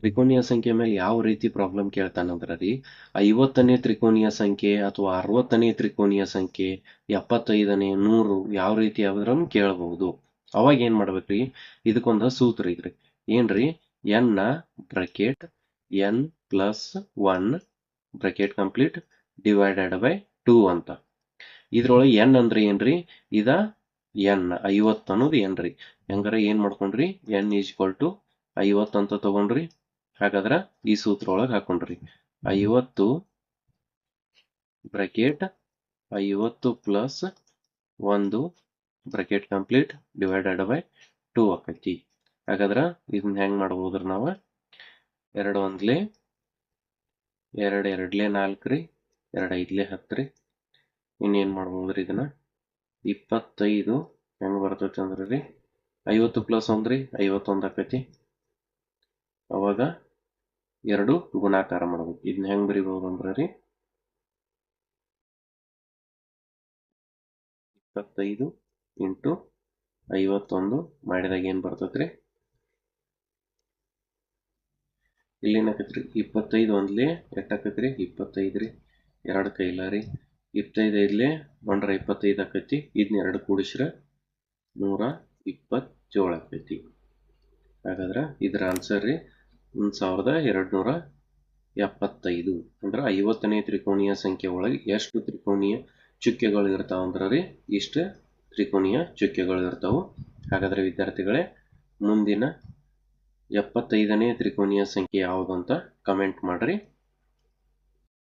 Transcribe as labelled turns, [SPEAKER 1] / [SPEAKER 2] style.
[SPEAKER 1] ತ್ರಿಕೋನೀಯ ಸಂಖ್ಯೆ ಮೇಲೆ ಯಾವ ರೀತಿ ಪ್ರಾಬ್ಲಮ್ ಕೇಳ್ತಾನಂದ್ರ ರೀ 50ನೇ ತ್ರಿಕೋನೀಯ ಸಂಖ್ಯೆ ಅಥವಾ 60ನೇ ತ್ರಿಕೋನೀಯ ಸಂಖ್ಯೆ 75ನೇ 100 ಯಾವ ರೀತಿ ಯಾವ್ದ್ರೂ ಕೇಳಬಹುದು. ಅವಾಗ ಏನ್ ಮಾಡ್ಬೇಕ್ರಿ, ಇದಕ್ಕೊಂದು ಸೂತ್ರ ಐತ್ರಿ. ಏನ್ರಿ, n bracket n plus 1 bracket complete divided by 2 ಅಂತ. ಇದ್ರೊಳಗೆ n ಅಂದ್ರೆ ಏನ್ರಿ, ಇದ n 50 ಅನ್ನೋದು n ರೀ. ಹಂಗಾರ ಏನ್ ಮಾಡ್ಕೊಂಡ್ರಿ, n ಈಸ್ ಈಕ್ವಲ್ ಟು 50 ಅಂತ ತಗೊಂಡ್ರಿ. ಹಾಗಾದ್ರೆ ಈ ಸೂತ್ರ ಒಳಗೆ ಹಾಕೊಂಡ್ರಿ 50 bracket 50 plus 1 bracket complete divided by 2 ಆಕೈತಿ. ಹಾಗಾದ್ರೆ ಇದನ್ನ ಹೆಂಗ್ ಮಾಡ್ಬೋದ್ರಿ, ನಾವು 2 ಒಂದ್ಲೆ 2 ಎರಡ್ಲೆ 4 ರೀ, 2 ಐದ್ಲೆ 10 ರೀ. ಇನ್ನೇನ್ ಮಾಡ್ಬೋದ್ರಿ, ಇದನ್ನ 25 ಹೆಂಗ್ ಬರ್ತೈತಿ ಅಂದ್ರೆ ರೀ 50 ಪ್ಲಸ್ 1 ರೀ 51 ಆಕೈತಿ. ಅವಾಗ 2 ಗುಣಾಕಾರ ಮಾಡ್ಬೇಕು. ಇದನ್ನ ಹೆಂಗ್ ಬರಿಬಹುದು ಅಂದ್ರೆ ರೀ 25 ಇಂಟು 51 ಮಾಡಿದಾಗ ಏನ್ ಬರ್ತೈತ್ರಿ, ಇಲ್ಲೇನಾಕೈತ್ರಿ 25 ಒಂದ್ಲೆ ಎಷ್ಟಾಕೈತ್ರಿ 25 ರೀ, 2 ಕೈಲ ರೀ 25 ಐದ್ಲೆ 125 ಆಕೈತಿ. ಇದನ್ನ 2 ಕೂಡಿಸ್ರ 127 ಆಕೈತಿ. ಹಾಗಾದ್ರೆ ಇದ್ರ ಆನ್ಸರ್ ರೀ 1275. ಅಂದ್ರೆ 50ನೇ ತ್ರಿಕೋನೀಯ ಸಂಖ್ಯೆ ಒಳಗೆ ಎಷ್ಟು ತ್ರಿಕೋನೀಯ ಚುಕ್ಕೆಗಳು ಇರ್ತಾವ ಅಂದ್ರೆ ರೀ ಇಷ್ಟು ತ್ರಿಕೋನೀಯ ಚುಕ್ಕೆಗಳು ಇರ್ತಾವು. ಹಾಗಾದ್ರೆ ವಿದ್ಯಾರ್ಥಿಗಳೇ, ಮುಂದಿನ 75ನೇ ತ್ರಿಕೋನೀಯ ಸಂಖ್ಯೆ ಯಾವುದು ಅಂತ ಕಮೆಂಟ್ ಮಾಡ್ರಿ.